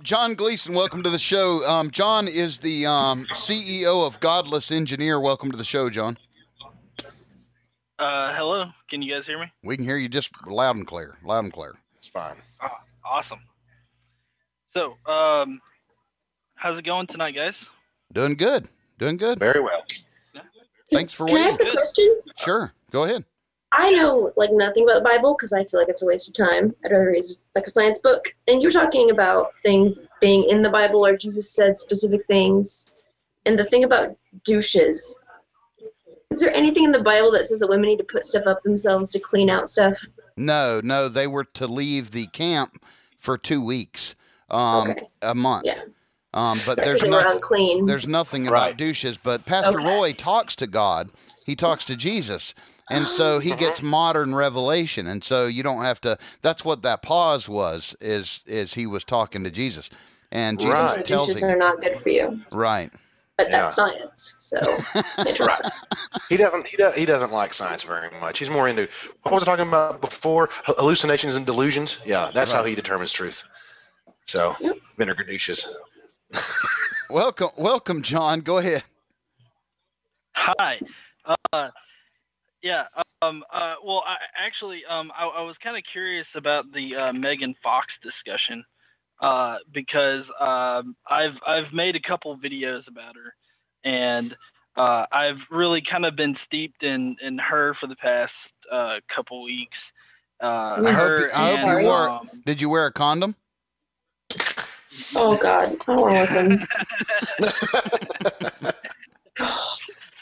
John Gleason, welcome to the show. John is the CEO of Godless Engineer. Welcome to the show, John. Hello. Can you guys hear me? We can hear you just loud and clear. Loud and clear. It's fine. Oh, awesome. So, how's it going tonight, guys? Doing good. Doing good. Very well. Yeah. Thanks for Can waiting. I ask a question? Sure. Go ahead. I know nothing about the Bible because I feel like it's a waste of time. I'd rather read a science book. And you're talking about things being in the Bible, or Jesus said specific things. And the thing about douches, is there anything in the Bible that says that women need to put stuff up themselves to clean out stuff? No, they were to leave the camp for 2 weeks, Okay. a month. Yeah. But Because they were unclean. there's nothing about douches. But Pastor Roy talks to God. He talks to Jesus. And so he gets modern revelation. And so you don't have to, that's what that pause was, is he was talking to Jesus. And Jesus tells him. Douches are not good for you. Right. But that's science, so interesting. He doesn't like science very much. He's more into, what was I talking about before? Hallucinations and delusions? Yeah, that's how he determines truth. So, vinegar douches. Welcome, John. Go ahead. Hi. Well, I was kind of curious about the Megan Fox discussion because I've made a couple videos about her, and I've really kind of been steeped in her for the past couple weeks. I hope you wore. Did you wear a condom? Oh God, I don't want to listen.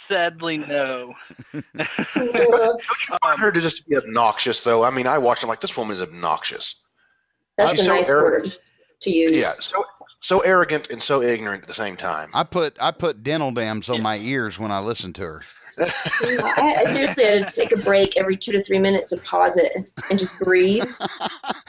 Sadly, no. Don't you want her to just be obnoxious, though? I mean, I watched. I'm like, this woman is obnoxious. That's a nice word to use. Yeah, so arrogant and so ignorant at the same time. I put dental dams on my ears when I listened to her. I seriously had to take a break every 2 to 3 minutes and pause it and just breathe.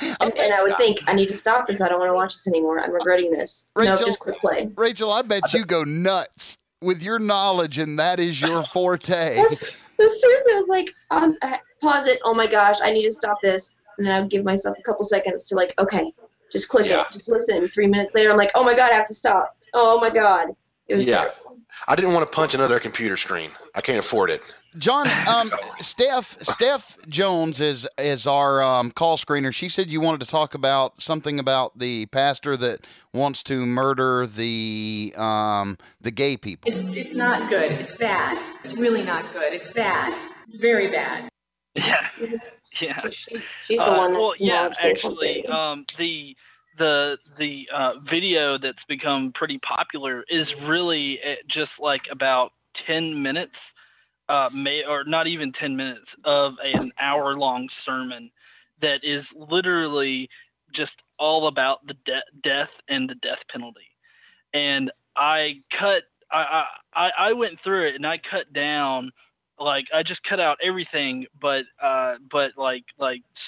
And I would think, I need to stop this. I don't want to watch this anymore. I'm regretting this. Rachel, no, just click play. Rachel, I bet you go nuts with your knowledge, and that is your forte. Seriously, I was like, I pause it. Oh my gosh, I need to stop this. And then I would give myself a couple seconds to okay, just click it. Just listen. 3 minutes later, I'm like, oh my God, I have to stop. Oh my God. It was terrible. I didn't want to punch another computer screen. I can't afford it. John, Steph Jones is our call screener. She said you wanted to talk about something about the pastor that wants to murder the gay people. It's not good. It's bad. It's really not good. It's bad. It's very bad. Yeah. She's the one that's actually, the video that's become pretty popular is really just about 10 minutes, or not even 10 minutes, of an hour-long sermon that is literally just all about the death and the death penalty. And I went through it and I cut down, I just cut out everything but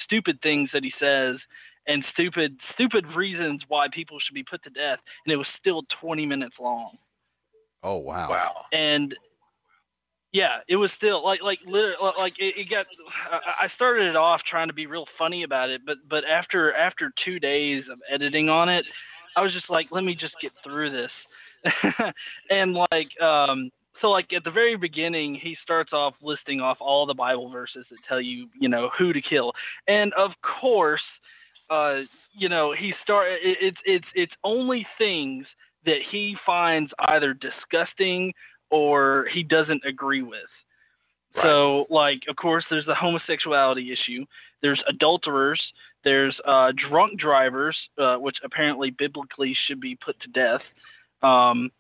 stupid things that he says and stupid reasons why people should be put to death, and it was still 20 minutes long. Oh wow! And yeah, it was still it got. I started it off trying to be real funny about it, but after 2 days of editing on it, I was just like, let me just get through this. And so at the very beginning, he starts off listing off all the Bible verses that tell you who to kill, and of course. It's only things that he finds either disgusting or he doesn't agree with. Right. So, of course, there's the homosexuality issue. There's adulterers. There's drunk drivers, which apparently biblically should be put to death. At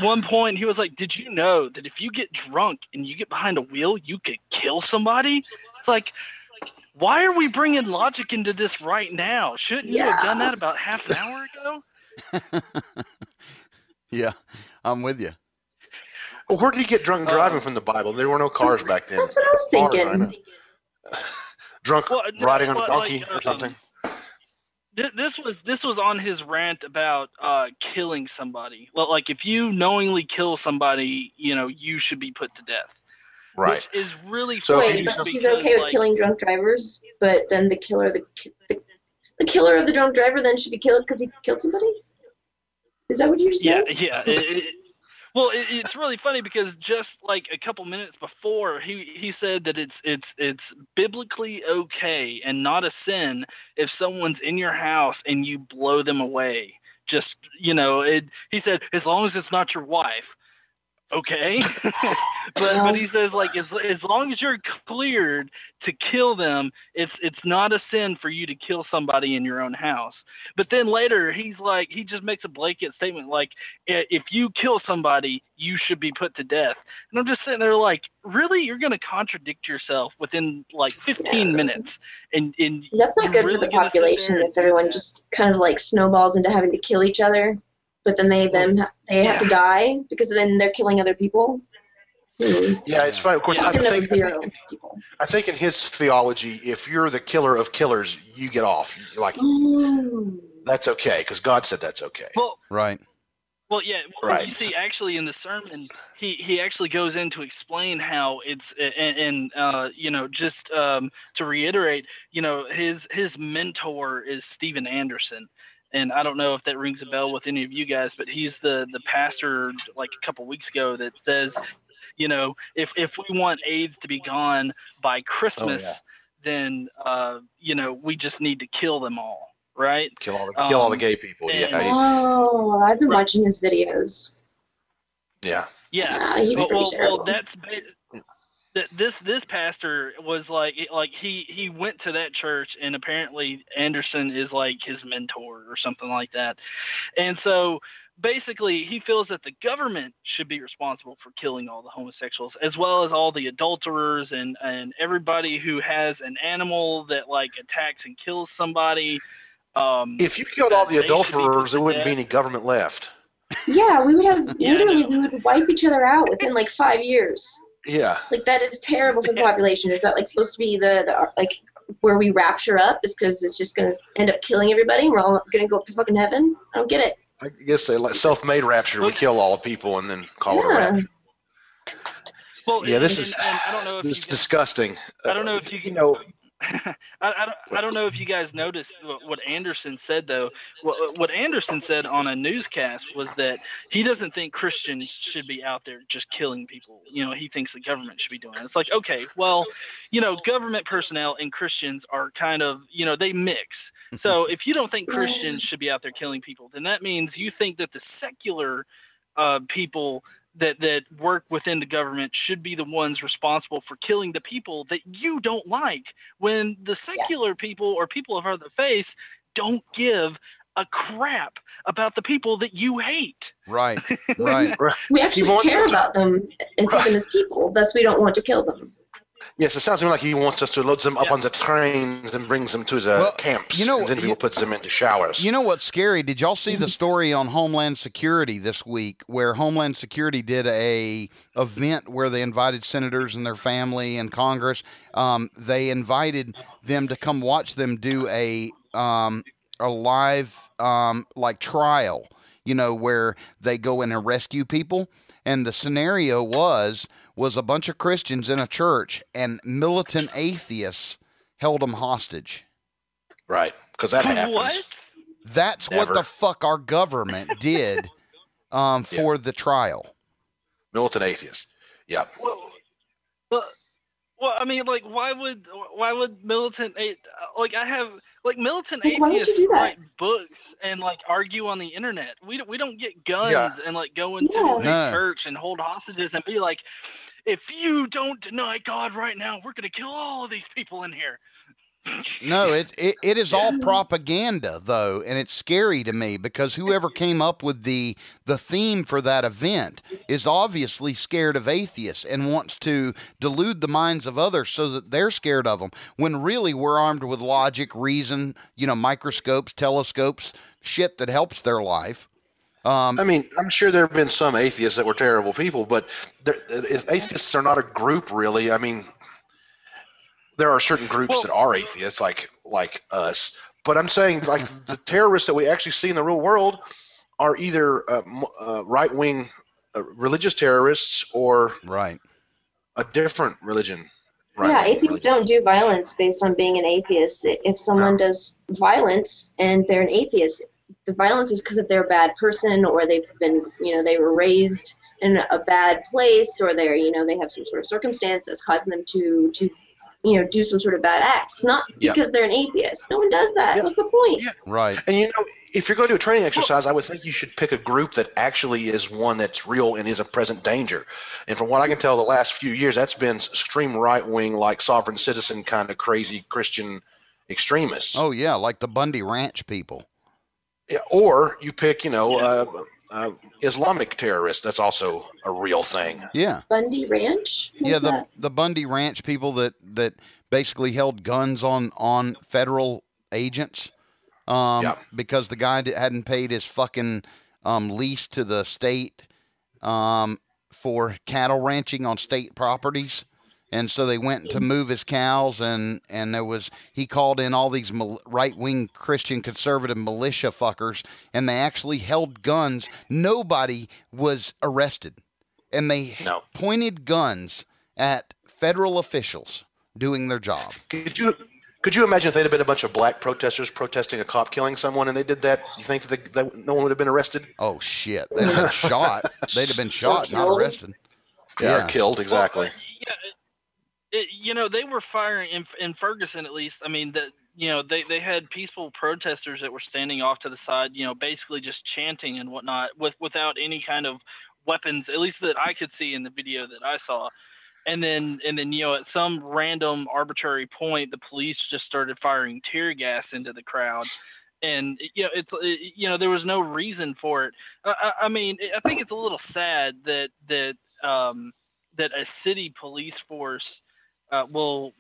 one point he was like, "Did you know that if you get drunk and you get behind a wheel, you could kill somebody?" It's like. Why are we bringing logic into this right now? Shouldn't you have done that about half an hour ago? Yeah, I'm with you. Well, where did he get drunk driving from the Bible? There were no cars back then. That's what I was thinking. Drunk riding on a donkey or something. This was on his rant about killing somebody. If you knowingly kill somebody, you should be put to death. Right. Which is really funny. Wait, but he's okay with killing drunk drivers, but then the killer, the killer of the drunk driver then should be killed because he killed somebody? Is that what you're saying? Yeah. Well, it's really funny because just like a couple minutes before, he said that it's biblically okay and not a sin if someone's in your house and you blow them away. Just, he said, as long as it's not your wife. Okay, but he says, like, as long as you're cleared to kill them, it's not a sin for you to kill somebody in your own house. But then later he just makes a blanket statement like, if you kill somebody, you should be put to death. And I'm just sitting there like, really, you're going to contradict yourself within like 15 minutes, and that's not good for the population if everyone just kind of like snowballs into having to kill each other. But then they have to die because then they're killing other people. Yeah, it's fine. Of course, I think in his theology, if you're the killer of killers, you get off. That's okay because God said that's okay. Well, right. Well, yeah. Right. You see, actually, in the sermon, he actually goes in to explain how it's to reiterate, his mentor is Steven Anderson. And I don't know if that rings a bell with any of you guys, but he's the pastor like a couple weeks ago that says, if we want AIDS to be gone by Christmas, then we just need to kill them all, right? Kill all the gay people. I've been watching his videos. Yeah. Yeah. He's pretty terrible. This pastor was like he went to that church, and apparently Anderson is like his mentor or something like that. And so basically he feels that the government should be responsible for killing all the homosexuals, as well as all the adulterers and everybody who has an animal that like attacks and kills somebody. If you killed all the adulterers, there wouldn't be any government left. Yeah, we would have we would wipe each other out within like 5 years. Yeah. Like, that is terrible for the population. Is that, like, supposed to be the like, where we rapture up is because it's just going to end up killing everybody and we're all going to go up to fucking heaven? I don't get it. I guess they like self-made rapture. We kill all the people and then call it a rapture. Well, this is disgusting. I don't know if I don't know if you guys noticed what Anderson said, though. What Anderson said on a newscast was that he doesn't think Christians should be out there just killing people. He thinks the government should be doing it. It's like, okay, well, government personnel and Christians are kind of, they mix. So if you don't think Christians should be out there killing people, then that means you think that the secular people that work within the government should be the ones responsible for killing the people that you don't like, when the secular people or people of other faith don't give a crap about the people that you hate. Right, right. We actually care about them and see them as people. Thus, we don't want to kill them. Yes, it sounds to me like he wants us to load them up on the trains and brings them to the camps, and then he puts them into showers. You know what's scary? Did y'all see the story on Homeland Security this week, where Homeland Security did a event where they invited senators and their family and Congress? They invited them to come watch them do a live like trial, where they go in and rescue people, and the scenario was a bunch of Christians in a church, and militant atheists held them hostage. Right, because that happens. What? That's what the fuck our government did for the trial. Militant atheists. Yeah. Well, I mean, like, why would militant militant why would you atheists do that? write books and like argue on the internet? We don't get guns and like go into a church and hold hostages and be like, if you don't deny God right now, we're going to kill all of these people in here. No, it is all propaganda, though, and it's scary to me because whoever came up with the theme for that event is obviously scared of atheists and wants to delude the minds of others so that they're scared of them, when really we're armed with logic, reason, microscopes, telescopes, shit that helps their life. I mean, I'm sure there have been some atheists that were terrible people, but atheists are not a group, really. I mean, there are certain groups that are atheists, like us. But I'm saying, like, the terrorists that we actually see in the real world are either right-wing religious terrorists or a different religion. Right. Yeah, atheists don't do violence based on being an atheist. If someone does violence and they're an atheist, the violence is because of they're a bad person, or they've been, they were raised in a bad place, or they're, they have some sort of circumstance that's causing them to do some sort of bad acts, not because they're an atheist. No one does that. What's the point? Yeah. Right. And if you're going to do a training exercise, I would think you should pick a group that actually is one that's real and is a present danger. And from what I can tell, the last few years, that's been extreme right-wing, like sovereign citizen kind of crazy Christian extremists. Oh yeah, like the Bundy Ranch people. Yeah, or you pick, Islamic terrorists. That's also a real thing. Yeah. Bundy Ranch? The Bundy Ranch people that basically held guns on federal agents because the guy hadn't paid his fucking lease to the state for cattle ranching on state properties. And so they went to move his cows, and he called in all these right-wing Christian conservative militia fuckers, and they actually held guns. Nobody was arrested, and they pointed guns at federal officials doing their job. Could you imagine if they'd have been a bunch of black protesters protesting a cop killing someone, and they did that? You think that no one would have been arrested? Oh shit! They'd have been shot. They'd have been shot, not arrested. Yeah, or killed, exactly. They were firing in Ferguson, at least. I mean, they had peaceful protesters that were standing off to the side, basically just chanting and whatnot, without any kind of weapons, at least that I could see in the video that I saw. And then at some random arbitrary point, the police just started firing tear gas into the crowd. And there was no reason for it. I mean, I think it's a little sad that a city police force will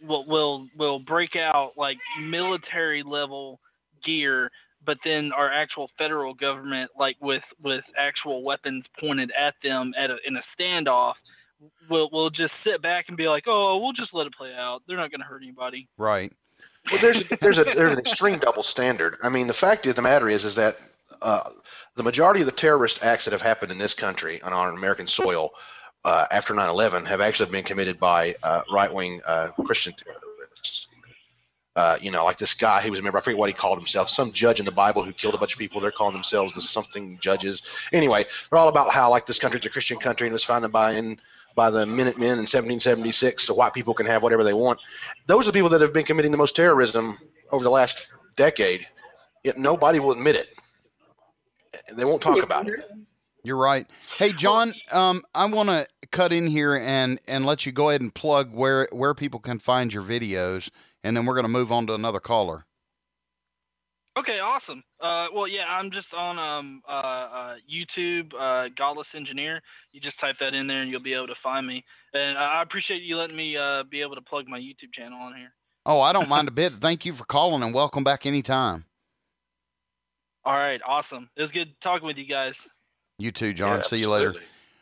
break out like military level gear, but then our actual federal government, like with actual weapons pointed at them in a standoff, will just sit back and be like, oh, we'll just let it play out. They're not going to hurt anybody. Right. Well, there's an extreme double standard. I mean, the fact of the matter is that the majority of the terrorist acts that have happened in this country on American soil after 9/11 have actually been committed by right-wing Christian terrorists. Like this guy who was a member, I forget what he called himself, some judge in the Bible who killed a bunch of people. They're calling themselves the something judges. Anyway, they're all about how like this country's a Christian country and it was founded by the Minutemen in 1776, so white people can have whatever they want. Those are the people that have been committing the most terrorism over the last decade, yet nobody will admit it. They won't talk about it. You're right. Hey, John, I want to cut in here and let you go ahead and plug where people can find your videos, and then we're going to move on to another caller. Okay, awesome. I'm just on YouTube, Godless Engineer. You just type that in there and you'll be able to find me. And I appreciate you letting me be able to plug my YouTube channel on here. Oh, I don't mind a bit. Thank you for calling, and welcome back anytime. All right, awesome. It was good talking with you guys. You too, John. See you later. Absolutely.